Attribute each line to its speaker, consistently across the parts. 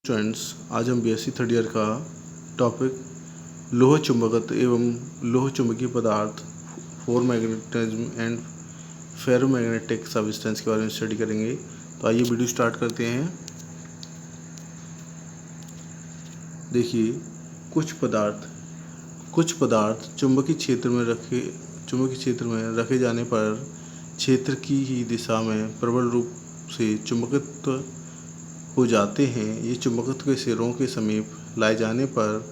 Speaker 1: Students, आज हम BSc third year का टॉपिक लोह चुंबकत्व एवं लोह चुंबकीय पदार्थ for magnetism and ferromagnetic substance के बारे में स्टडी करेंगे। तो आइए वीडियो स्टार्ट करते हैं। देखिए, कुछ पदार्थ चुंबकीय क्षेत्र में रखे जाने पर क्षेत्र की ही दिशा में प्रबल रूप से चुंबकत्व हो जाते हैं। ये चुंबकत्व के सिरों के समीप लाए जाने पर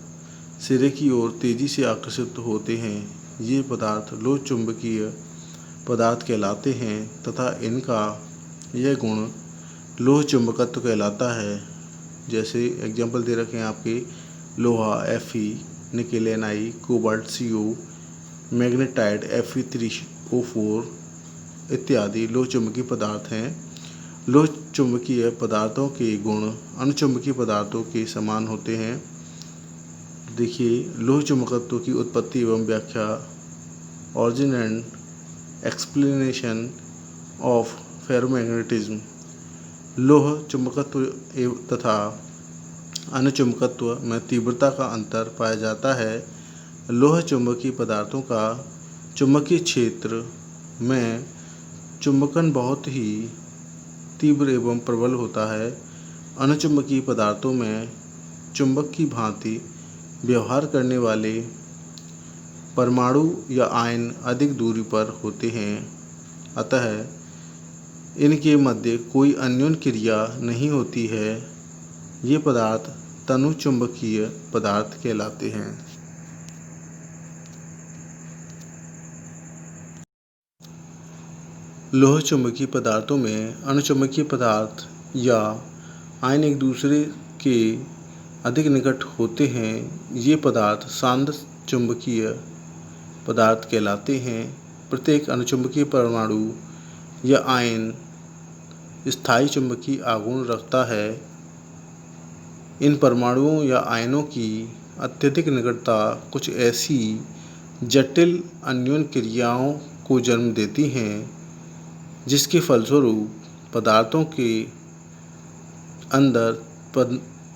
Speaker 1: सिरे की ओर तेजी से आकर्षित होते हैं। ये पदार्थ लोह चुंबकीय पदार्थ कहलाते हैं तथा इनका यह गुण लोह चुंबकत्व कहलाता है। जैसे एग्जाम्पल दे रखे हैं आपके लोहा Fe, nickel Ni, cobalt Co, magnetite Fe3O4 इत्यादि लोह चुंबकीय पदार्थ हैं। लोह चुंबकीय पदार्थों के गुण अनुचुंबकीय पदार्थों के समान होते हैं। देखिए, लोह चुंबकत्व की उत्पत्ति एवं व्याख्या। Origin and explanation of ferromagnetism. लोह चुंबकत्व तथा अनुचुंबकत्व में तीव्रता का अंतर पाया जाता है। लोह चुंबकीय पदार्थों का चुंबकीय क्षेत्र में चुंबकन बहुत ही तीव्र एवं प्रबल होता है। अनुचुंबकीय पदार्थों में चुंबक की भांति व्यवहार करने वाले परमाणु या आयन अधिक दूरी पर होते हैं, अतः इनके मध्य कोई अन्योन्य क्रिया नहीं होती है। ये पदार्थ तनुचुंबकीय पदार्थ कहलाते हैं। लोह चुंबकीय पदार्थों में अनुचुंबकीय पदार्थ या आयन एक दूसरे के अधिक निकट होते हैं। ये पदार्थ सांद्र चुंबकीय पदार्थ कहलाते हैं। प्रत्येक अनुचुंबकीय परमाणु या आयन स्थायी चुंबकीय आघूर्ण रखता है। इन परमाणुओं या आयनों की अत्यधिक निकटता कुछ ऐसी जटिल अन्योन्य क्रियाओं को जन्म देती हैं जिसके फलस्वरूप पदार्थों के अंदर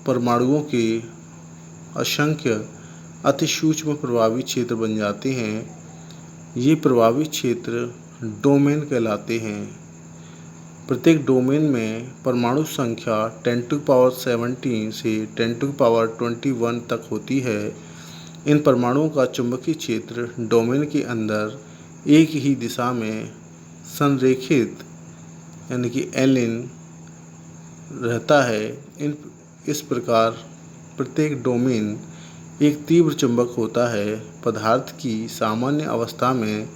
Speaker 1: परमाणुओं के असंख्य अतिसूक्ष्म प्रभावी क्षेत्र बन जाते हैं। ये प्रभावी क्षेत्र डोमेन कहलाते हैं। प्रत्येक डोमेन में परमाणु संख्या 10⁻17 से 10⁻21 तक होती है। इन परमाणुओं का चुंबकीय क्षेत्र डोमेन के अंदर एक ही दिशा में संरेखित यानी कि एलिन रहता है। इस प्रकार प्रत्येक डोमेन एक तीव्र चुंबक होता है। पदार्थ की सामान्य अवस्था में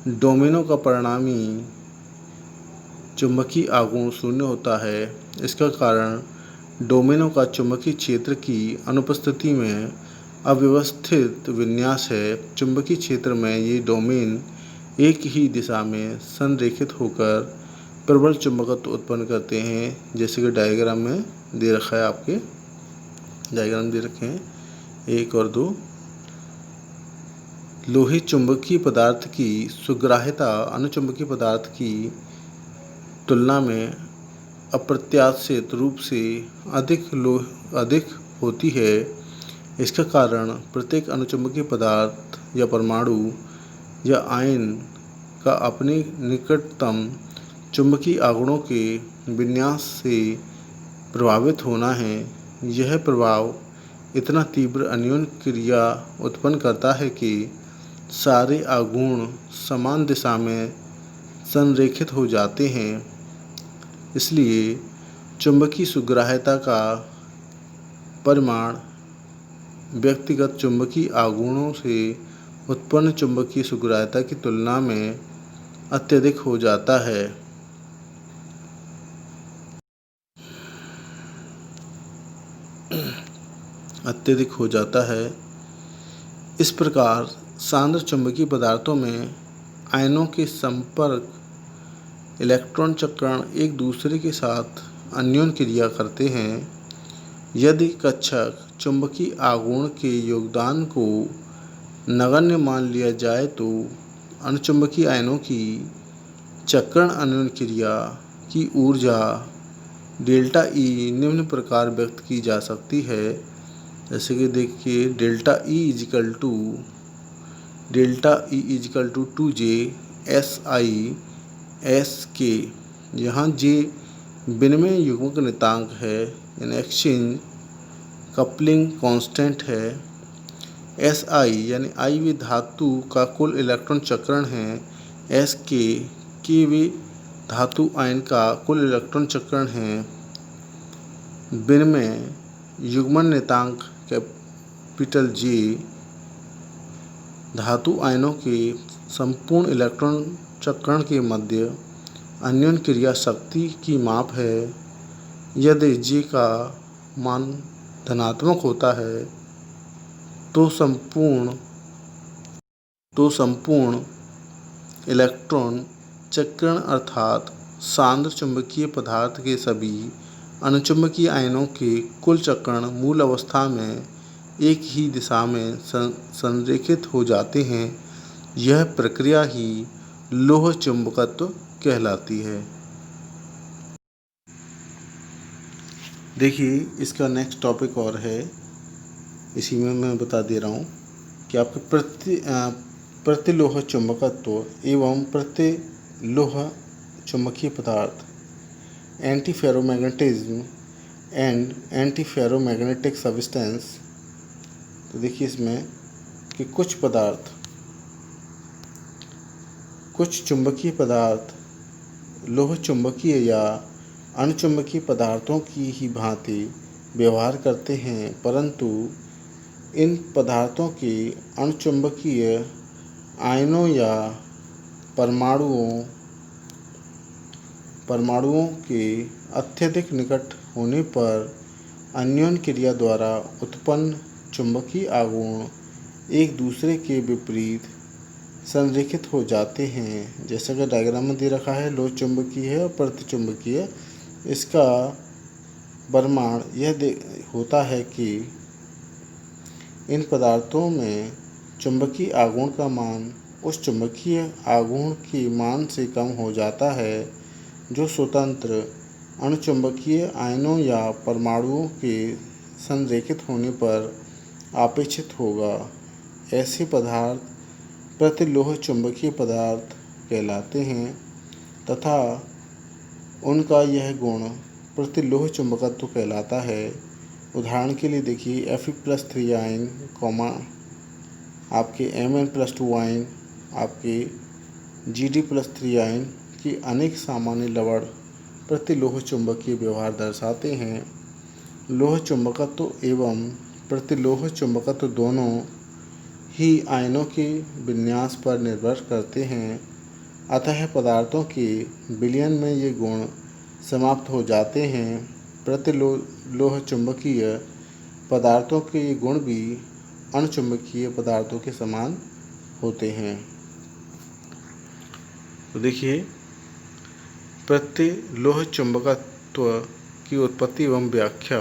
Speaker 1: डोमेनों का परिणामी चुंबकीय आघूर्ण शून्य होता है। इसका कारण डोमेनों का चुंबकीय क्षेत्र की अनुपस्थिति में अव्यवस्थित विन्यास है। चुंबकीय क्षेत्र में ये डोमेन एक ही दिशा में संरेखित होकर प्रबल चुंबकत्व उत्पन्न करते हैं। जैसे कि डायग्राम में दे रखा है, आपके डायग्राम दे रखे हैं 1 और 2। लोहित चुंबकीय पदार्थ की सुग्राह्यता अनुचुंबकीय पदार्थ की तुलना में अप्रत्याशित रूप से अधिक होती है। इसका कारण प्रत्येक अनुचुंबकीय पदार्थ या परमाणु या आयन का अपने निकटतम चुंबकीय आघूर्णों के विन्यास से प्रभावित होना है। यह प्रभाव इतना तीव्र अन्योन्य क्रिया उत्पन्न करता है कि सारे आघूर्ण समान दिशा में संरेखित हो जाते हैं। इसलिए चुंबकीय सुग्राह्यता का परिमाण व्यक्तिगत चुंबकीय आघूर्णों से उत्पन्न चुंबकीय सुग्राह्यता की तुलना में अत्यधिक हो जाता है। इस प्रकार सांद्र चुंबकीय पदार्थों में आयनों के संपर्क इलेक्ट्रॉन चक्रण एक दूसरे के साथ अन्योन्य क्रिया करते हैं। यदि कक्षक चुंबकीय आघूर्ण के योगदान को नगण्य मान लिया जाए तो अनुचुंबकीय आयनों की चक्रण अन्योन्य क्रिया की ऊर्जा डेल्टा ई निम्न प्रकार व्यक्त की जा सकती है, जैसे कि देखिए delta E equal to 2J SI SK, यहाँ जे विनिमय युग्मक नियतांक है यानी एक्सचेंज कपलिंग कांस्टेंट है। SI यानी आई वे धातु का कुल इलेक्ट्रॉन चक्रण है। SK वे धातु आयन का कुल इलेक्ट्रॉन चक्रण है। विनिमय युग्मन नियतांक कैपिटल J धातु आयनों के संपूर्ण इलेक्ट्रॉन चक्रण के मध्य अन्योन क्रिया शक्ति की माप है। यदि J का मान धनात्मक होता है तो संपूर्ण इलेक्ट्रॉन चक्रण अर्थात सांद्र चुंबकीय पदार्थ के सभी अनुचुंबकीय आयनों के कुल चक्रण मूल अवस्था में एक ही दिशा में संरेखित हो जाते हैं। यह प्रक्रिया ही लोह चुंबकत्व कहलाती है। देखिए इसका नेक्स्ट टॉपिक और है, इसी में मैं बता दे रहा हूँ कि आपके प्रतिलोह चुंबकत्व एवं प्रतिलोह चुंबकीय पदार्थ anti ferromagnetism and anti ferromagnetic substance. तो देखिए इसमें कि कुछ चुंबकीय पदार्थ लोह चुंबकीय या अणुचुंबकीय पदार्थों की ही भांति व्यवहार करते हैं, परंतु इन पदार्थों के अणुचुंबकीय आयनों या परमाणुओं के अत्यधिक निकट होने पर अन्योन क्रिया द्वारा उत्पन्न चुंबकीय आघूर्ण एक दूसरे के विपरीत संरेखित हो जाते हैं। जैसा कि डायग्राम में दे रखा है, लोह चुंबकीय है और प्रतिचुंबकीय। इसका प्रमाण यह होता है कि इन पदार्थों में चुंबकीय आघूर्ण का मान उस चुंबकीय आघूर्ण के मान से कम हो जाता है जो स्वतंत्र अणुचुंबकीय आयनों या परमाणुओं के संरेखित होने पर अपेक्षित होगा। ऐसे पदार्थ प्रतिलोह चुंबकीय पदार्थ कहलाते हैं तथा उनका यह गुण प्रतिलोह चुंबकत्व कहलाता है। उदाहरण के लिए देखिए Fe+3 आयन आपके Mn+2 आयन आपके Gd+3 आयन की अनेक सामान्य लवण प्रतिलोह चुंबकीय व्यवहार दर्शाते हैं। लोह चुंबकत्व एवं प्रतिलोह चुंबकत्व दोनों ही आयनों के विन्यास पर निर्भर करते हैं, अतः पदार्थों के विलयन में ये गुण समाप्त हो जाते हैं। प्रतिलोह चुंबकीय पदार्थों के ये गुण भी अणुचुंबकीय पदार्थों के समान होते हैं। तो देखिए प्रतिलोह चुंबकत्व की उत्पत्ति एवं व्याख्या।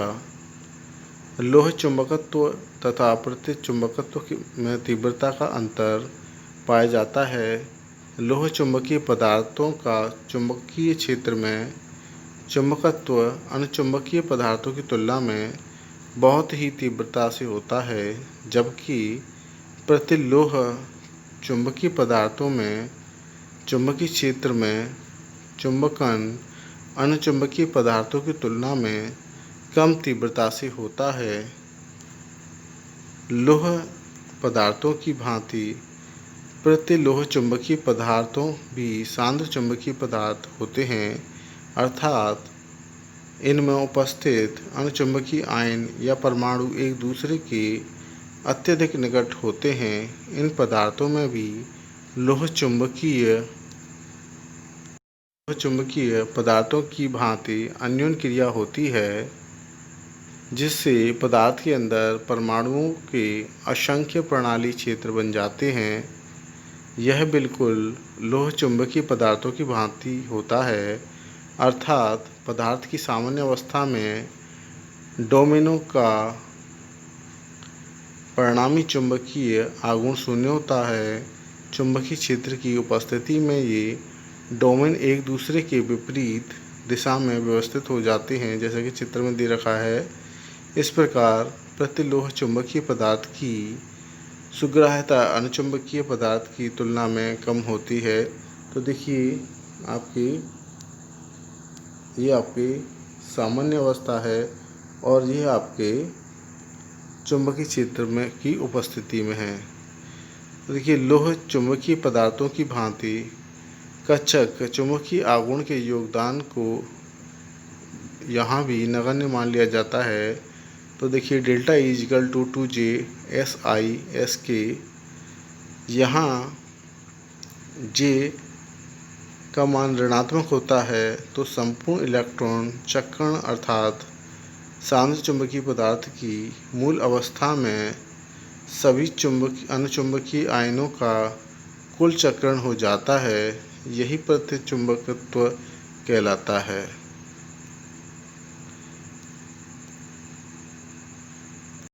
Speaker 1: लोह चुंबकत्व तथा प्रतिचुंबकत्व में तीव्रता का अंतर पाया जाता है। लोह चुंबकीय पदार्थों का चुंबकीय क्षेत्र में चुंबकत्व अणुचुंबकीय पदार्थों की तुलना में बहुत ही तीव्रता से होता है, जबकि प्रतिलोह चुंबकीय पदार्थों में चुंबकीय क्षेत्र में चुंबकन अणुचुंबकीय पदार्थों की तुलना में कम तीव्रता से होता है। लोह पदार्थों की भांति प्रतिलोह चुंबकीय पदार्थों भी सांद्र चुंबकीय पदार्थ होते हैं, अर्थात इनमें उपस्थित अणुचुंबकीय आयन या परमाणु एक दूसरे के अत्यधिक निकट होते हैं। इन पदार्थों में भी लोह चुंबकीय पदार्थों की भांति अन्योन क्रिया होती है, जिससे पदार्थ के अंदर परमाणुओं के असंख्य प्रणाली क्षेत्र बन जाते हैं। यह बिल्कुल लोह चुंबकीय पदार्थों की भांति होता है, अर्थात पदार्थ की सामान्य अवस्था में डोमेनों का परिणामी चुंबकीय आघूर्ण शून्य होता है। चुंबकीय क्षेत्र की उपस्थिति में ये डोमेन एक दूसरे के विपरीत दिशा में व्यवस्थित हो जाते हैं, जैसा कि चित्र में दे रखा है। इस प्रकार प्रतिलोह चुंबकीय पदार्थ की सुग्राह्यता अनुचुंबकीय पदार्थ की तुलना में कम होती है। तो देखिए ये आपकी सामान्य अवस्था है और यह आपके चुंबकीय क्षेत्र में की उपस्थिति में है। तो देखिए लोह चुंबकीय पदार्थों की भांति कक्षक चुंबकीय आघूर्ण के योगदान को यहाँ भी नगण्य मान लिया जाता है। तो देखिए delta is equal to 2J SI के यहाँ J का मान ऋणात्मक होता है, तो संपूर्ण इलेक्ट्रॉन चक्रण अर्थात सांद्र चुंबकीय पदार्थ की मूल अवस्था में सभी अनुचुंबकीय आयनों का कुल चक्रण हो जाता है। यही प्रतिचुंबकत्व कहलाता है।